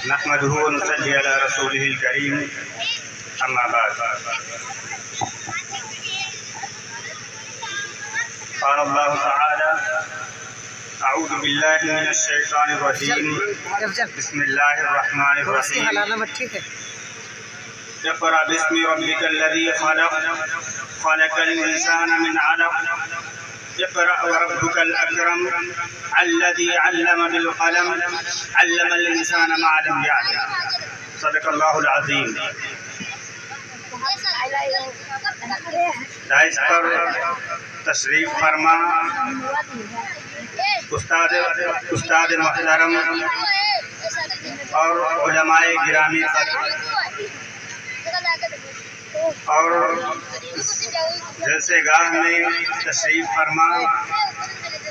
نحمده ونصلي على رسوله الكريم أما بعد قال الله تعالى أعوذ بالله من الشيطان الرجيم بسم الله الرحمن الرحيم اقرأ باسم ربك الذي خلق خلق الإنسان من علق اقرأ وربك الأكرم الذي علم بالقلم علم الإنسان ما لم يعلم صدق الله العظيم. داعش پر تشریف فرما استاد محترم اور علماء گرامی اور جلسے گاہ میں تشریف فرما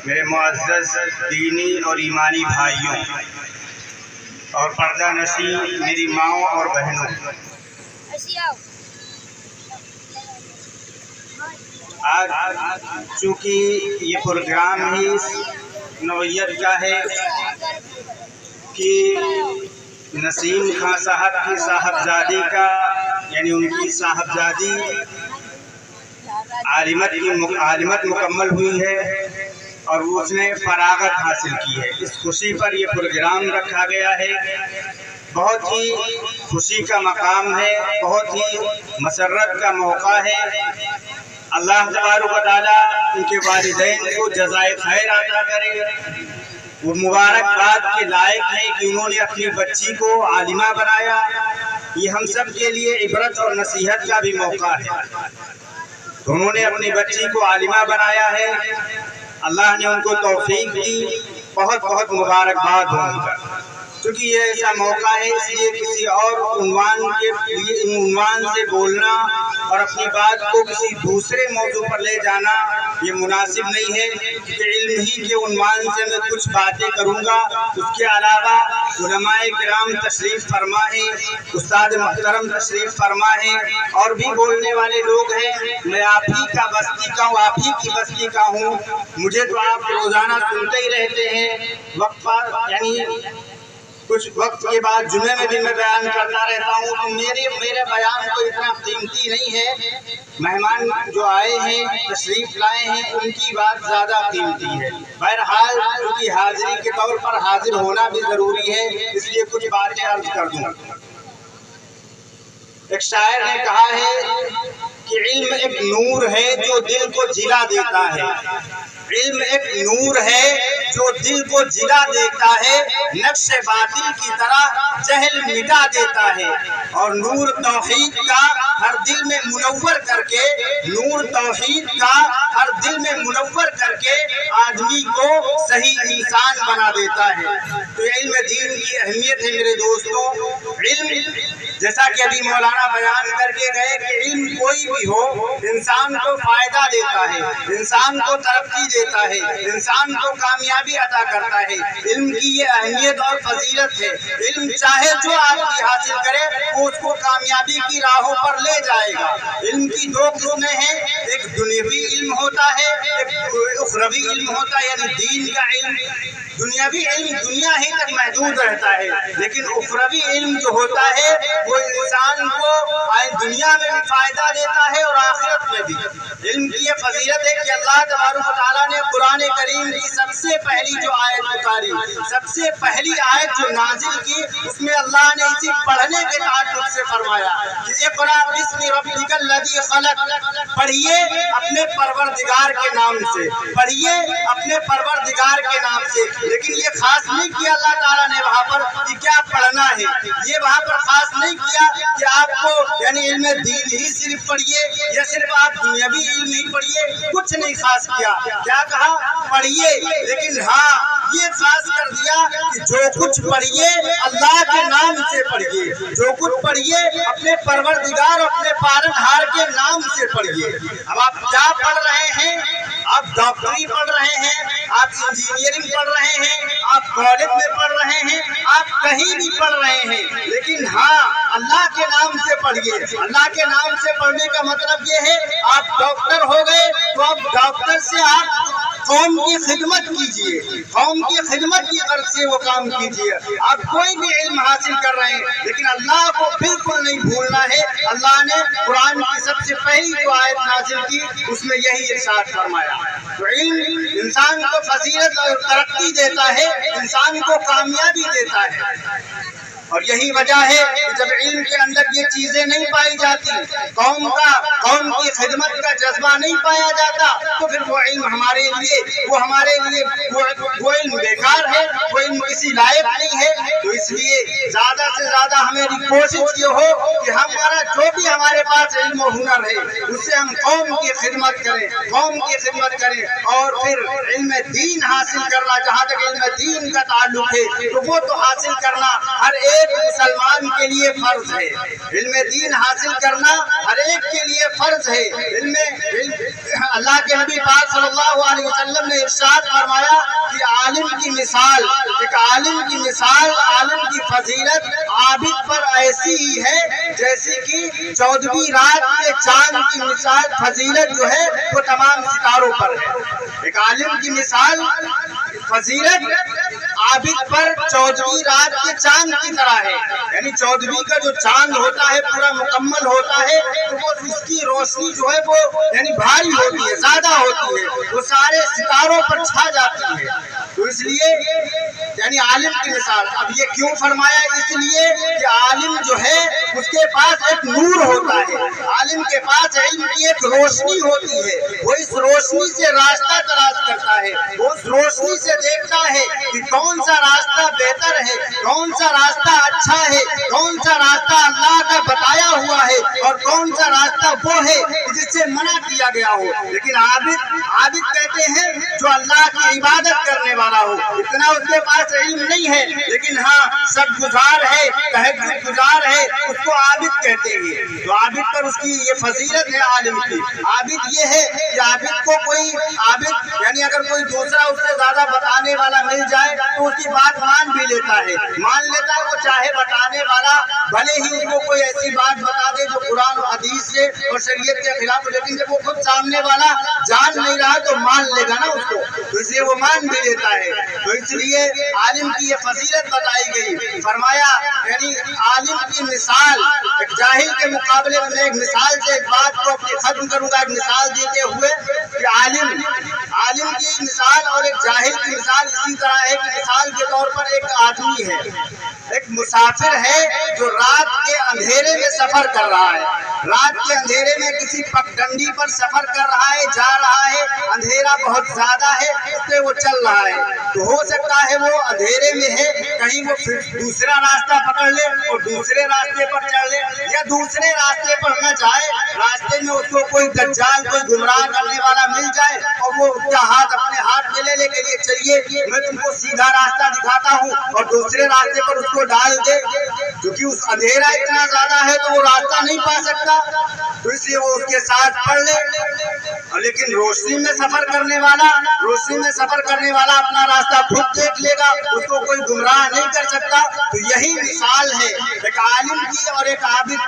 میرے معزز دینی اور ایمانی بھائیوں اور پردہ نشین میری ماؤں اور بہنوں، آج چونکہ یہ پروگرام ہی نوعیت کا ہے کہ نسیم خان صاحب کی صاحبزادی کا یعنی ان کی صاحبزادی عالمت مکمل ہوئی ہے اور اس نے فراغت حاصل کی ہے. اس خوشی پر یہ پروگرام رکھا گیا ہے. بہت ہی خوشی کا مقام ہے، بہت ہی مسرت کا موقع ہے. اللہ تبارک و تعالیٰ ان کے والدین کو جزائے خیر عطا کرے. وہ مبارکباد کے لائق ہے کہ انہوں نے اپنی بچی کو عالمہ بنایا. یہ ہم سب کے لیے عبرت اور نصیحت کا بھی موقع ہے. انہوں نے اپنی بچی کو عالمہ بنایا ہے. اللہ نے ان کو توفیق دی. بہت بہت مبارکباد ہو ان کا. چونکہ یہ ایسا موقع ہے اس لیے کسی اور عنوان سے بولنا اور اپنی بات کو کسی دوسرے موضوع پر لے جانا یہ مناسب نہیں ہے، کہ علم ہی کے عنوان سے میں کچھ باتیں کروں گا. اس کے علاوہ علماء کرام تشریف فرما ہیں، استاد محترم تشریف فرما ہیں، اور بھی بولنے والے لوگ ہیں. میں آپ ہی کا بستی کا ہوں، آپ ہی کی بستی کا ہوں. مجھے تو آپ روزانہ سنتے ہی رہتے ہیں. وقفہ یعنی کچھ وقت کے بعد جمعے میں بھی میں بیان کرتا رہتا ہوں. تو میرے بیان کو اتنا قیمتی نہیں ہے. مہمان جو آئے ہیں تشریف لائے ہیں ان کی بات زیادہ قیمتی ہے. بہرحال ان کی حاضری کے طور پر حاضر ہونا بھی ضروری ہے، اس لیے کچھ باتیں عرض کر دوں. ایک شاعر نے کہا ہے کہ علم ایک نور ہے جو دل کو جلا دیتا ہے. علم ایک نور ہے جو دل کو جلا دیتا ہے، نقش باطل کی طرح جہل مٹا دیتا ہے. اور نور توحید کا ہر دل میں منور کر کے آدمی کو صحیح انسان بنا دیتا ہے. تو علم دین کی اہمیت ہے میرے دوستوں. علم جیسا کہ ابھی مولانا بیان کر کے گئے کہ علم کوئی بھی ہو انسان کو فائدہ دیتا ہے، انسان کو ترقی دیتا ہے، انسان کو کامیابی عطا کرتا ہے. علم کی یہ اہمیت اور فضیلت ہے. علم چاہے جو آدمی حاصل کرے وہ اس کو کامیابی کی راہوں پر لے جائے گا. علم کی دو قسمیں ہیں، ایک دنیاوی علم ہوتا ہے، ایک اخروی علم ہوتا ہے. یعنی دین کا علم، دنیاوی علم دنیا ہی تک محدود رہتا ہے، لیکن اخروی علم جو ہوتا ہے وہ انسان کو دنیا میں بھی فائدہ دیتا ہے اور آخرت میں بھی. علم کی یہ فضیلت ہے کہ اللہ تبارک و تعالیٰ نے قرآن کریم کی سب سے پہلی جو آیت اتاری، سب سے پہلی آیت جو نازل کی، اس میں اللہ نے اسی پڑھنے کے تعلق سے فرمایا کہ اقرأ باسم ربک الذی خلق، پڑھیے اپنے پروردگار کے نام سے، پڑھیے اپنے پروردگار کے نام سے. لیکن یہ خاص نہیں کیا اللہ تعالیٰ نے وہاں پر کہ کیا پڑھنا ہے. یہ وہاں پر خاص نہیں کیا کہ آپ کو یعنی علم دین ہی صرف پڑھیے یا صرف آپ دنیاوی علم ہی پڑھیے. کچھ نہیں خاص کیا. کیا کہا؟ پڑھیے. لیکن ہاں یہ خاص کر دیا کہ جو کچھ پڑھیے اللہ کے نام سے پڑھیے، جو کچھ پڑھیے اپنے پروردگار اپنے پالنہار کے نام سے پڑھیے. اب آپ کیا پڑھ رہے ہیں؟ آپ ڈاکٹری پڑھ رہے ہیں، آپ انجینئرنگ پڑھ رہے ہیں، آپ کالج میں پڑھ رہے ہیں، آپ کہیں بھی پڑھ رہے ہیں، لیکن ہاں اللہ کے نام سے پڑھیے. اللہ کے نام سے پڑھنے کا مطلب یہ ہے آپ ڈاکٹر ہو گئے تو اب ڈاکٹر سے آپ قوم کی خدمت کیجیے، قوم کی خدمت کی غرض سے وہ کام کیجیے۔ آپ کوئی بھی علم حاصل کر رہے ہیں لیکن اللہ کو بالکل نہیں بھولنا ہے۔ اللہ نے قرآن کی سب سے پہلی جو آیت نازل کی اس میں یہی ارشاد فرمایا۔ تو علم انسان کو فضیلت اور ترقی دیتا ہے، انسان کو کامیابی دیتا ہے، اور یہی وجہ ہے کہ جب علم کے اندر یہ چیزیں نہیں پائی جاتی، قوم کی خدمت کا جذبہ نہیں پایا جاتا، تو پھر وہ علم ہمارے لیے وہ علم بیکار ہے، وہ علم کسی لائق نہیں ہے۔ تو اس لیے زیادہ سے زیادہ ہماری کوشش یہ ہو کہ ہمارا جو بھی ہمارے پاس علم و ہنر ہے اس سے ہم قوم کی خدمت کریں، اور پھر علم دین حاصل کرنا، جہاں تک علم دین کا تعلق ہے تو وہ تو حاصل کرنا ہر ایک مسلمان کے لیے فرض ہے۔ علم دین حاصل کرنا ہر ایک کے لیے فرض ہے۔ اللہ کے نبی پاک صلی اللہ علیہ وسلم نے ارشاد فرمایا کہ عالم کی مثال، عالم کی فضیلت عابد پر ایسی ہی ہے جیسے کہ 14ویں رات کے چاند کی مثال، فضیلت جو ہے وہ تمام ستاروں پر ہے۔ ایک عالم کی مثال فضیلت عابد پر 14ویں رات کے چاند کی طرح ہے، یعنی 14ویں کا جو چاند ہوتا ہے پورا مکمل ہوتا ہے تو وہ اس کی روشنی جو ہے وہ یعنی بھاری ہوتی ہے، زیادہ ہوتی ہے، وہ سارے ستاروں پر چھا جاتی ہے۔ تو اس لیے یعنی عالم کی مثال، اب یہ کیوں فرمایا؟ اس لیے کہ عالم جو ہے اس کے پاس ایک نور ہوتا ہے، عالم کے پاس علم کی ایک روشنی ہوتی ہے، وہ اس روشنی سے راستہ تلاش کرتا ہے، وہ اس روشنی سے دیکھتا ہے کہ کون سا راستہ بہتر ہے، کون سا راستہ اچھا ہے، کون سا راستہ اللہ کا بتایا ہوا ہے، اور کون سا راستہ وہ ہے جس سے منع کیا گیا ہو۔ لیکن عابد کہتے ہیں جو اللہ کی عبادت کرنے والا ہو، اتنا اس کے پاس علم نہیں ہے لیکن ہاں سب گزار ہے، تہجد گزار ہے، اس کو عابد کہتے ہیں۔ تو عابد پر اس کی یہ فضیلت ہے عالم کی۔ عابد یہ ہے کہ عابد یعنی اگر کوئی دوسرا اس سے زیادہ بتانے والا مل جائے تو اس کی بات مان بھی لیتا ہے، وہ چاہے بتانے والا بھلے ہی اس کو کوئی ایسی بات بتا دے جو قرآن و حدیث سے اور شریعت کے خلاف، لیکن جب وہ خود سامنے والا جان نہیں رہا تو مان لے گا نا اس کو، تو اس لیے وہ مان بھی لیتا ہے۔ تو اس لیے عالم کی یہ فضیلت بتائی گئی، فرمایا یعنی عالم کی مثال ایک جاہل کے مقابلے میں، ایک مثال سے ایک بات کو اپنی ختم کروں گا، ایک مثال دیتے ہوئے کہ عالم کی مثال اور ایک جاہل کی مثال اسی طرح ہے کہ مثال کے طور پر ایک آدمی ہے، ایک مسافر ہے جو رات کے اندھیرے میں سفر کر رہا ہے، رات کے اندھیرے میں کسی پگڈنڈی پر سفر کر رہا ہے، جا رہا ہے، اندھیرا بہت زیادہ ہے، اس پہ وہ چل رہا ہے، تو ہو سکتا ہے وہ اندھیرے میں ہے، کہیں وہ پھر دوسرا راستہ پکڑ لے اور دوسرے راستے پر چل لے، یا دوسرے راستے پر نہ جائے، راستے میں اس کو کوئی دجال، کوئی گمراہ کرنے والا مل جائے اور وہ اس کا ہاتھ اپنے ہاتھ میں لے کے لیے چلیے میں تم کو سیدھا راستہ دکھاتا ہوں، اور دوسرے راستے پر اس کو ڈال دے، کیونکہ اس اندھیرا اتنا زیادہ ہے تو وہ راستہ نہیں پا سکتا، تو اس لیے وہ اس کے ساتھ پڑھ لے۔ لیکن روشنی میں سفر کرنے والا اپنا راستہ خود دیکھ لے گا، اس کو کوئی گمراہ نہیں کر سکتا۔ تو یہی مثال ہے ایک عالم کی اور ایک عابد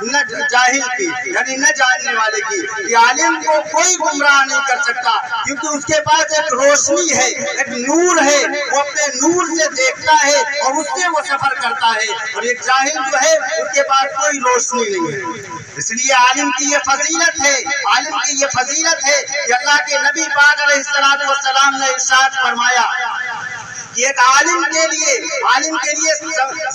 جاہل کی، یعنی نہ جاننے والے کی، کہ عالم کو کوئی گمراہ نہیں کر سکتا کیونکہ اس کے پاس ایک روشنی ہے، ایک نور ہے، وہ اپنے نور سے دیکھتا ہے اور اس سے وہ سفر کرتا ہے، اور ایک جاہل جو ہے اس کے پاس کوئی روشنی نہیں ہے۔ اس لیے عالم کی یہ فضیلت ہے، کہ اللہ کے نبی پاک علیہ السلام نے ارشاد فرمایا کہ ایک عالم کے لیے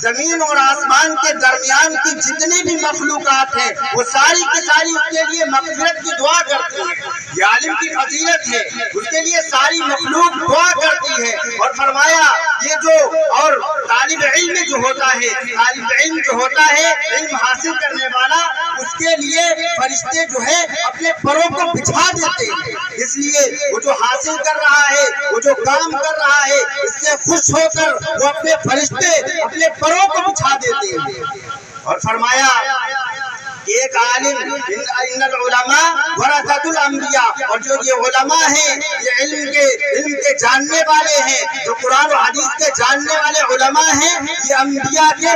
زمین اور آسمان کے درمیان کی جتنی بھی مخلوقات ہیں وہ ساری کی ساری اس کے لیے مغفرت کی دعا کرتی ہیں۔ یہ عالم کی فضیلت ہے، اس کے لیے ساری مخلوق دعا کرتی ہے، اور فرمایا یہ جو اور طالب علم جو ہوتا ہے علم حاصل کرنے والا، اس کے لیے فرشتے جو ہے اپنے پروں کو بچھا دیتے ہیں، اس لیے وہ جو حاصل کر رہا ہے، وہ جو کام کر رہا ہے، اس سے خوش ہو کر وہ اپنے فرشتے اپنے پروں کو بچھا دیتے ہیں۔ اور فرمایا کہ ایک عالم ان العلماء ورثۃ الانبیاء، اور جو یہ علماء ہیں یہ علم کے جاننے والے ہیں، جو قرآن و حدیث کے جاننے والے علماء ہیں، یہ انبیاء کے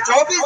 24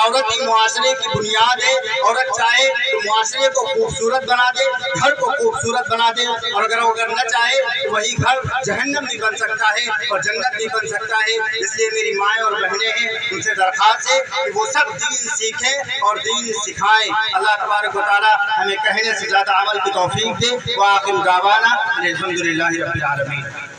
عورت ہی معاشرے کی بنیاد ہے. عورت چاہے تو معاشرے کو خوبصورت بنا دے, گھر کو خوبصورت بنا دے, اور اگر نہ چاہے تو وہی گھر جہنم بھی بن سکتا ہے اور جنت بھی بن سکتا ہے. اس لیے میری مائیں اور بہنیں ہیں, ان سے درخواست ہے کہ وہ سب دین سیکھیں اور دین سکھائیں. اللہ تبارک و تعالی ہمیں کہنے سے زیادہ عمل کی توفیق دے. وآخر دعوانا الحمدللہ رب العالمین.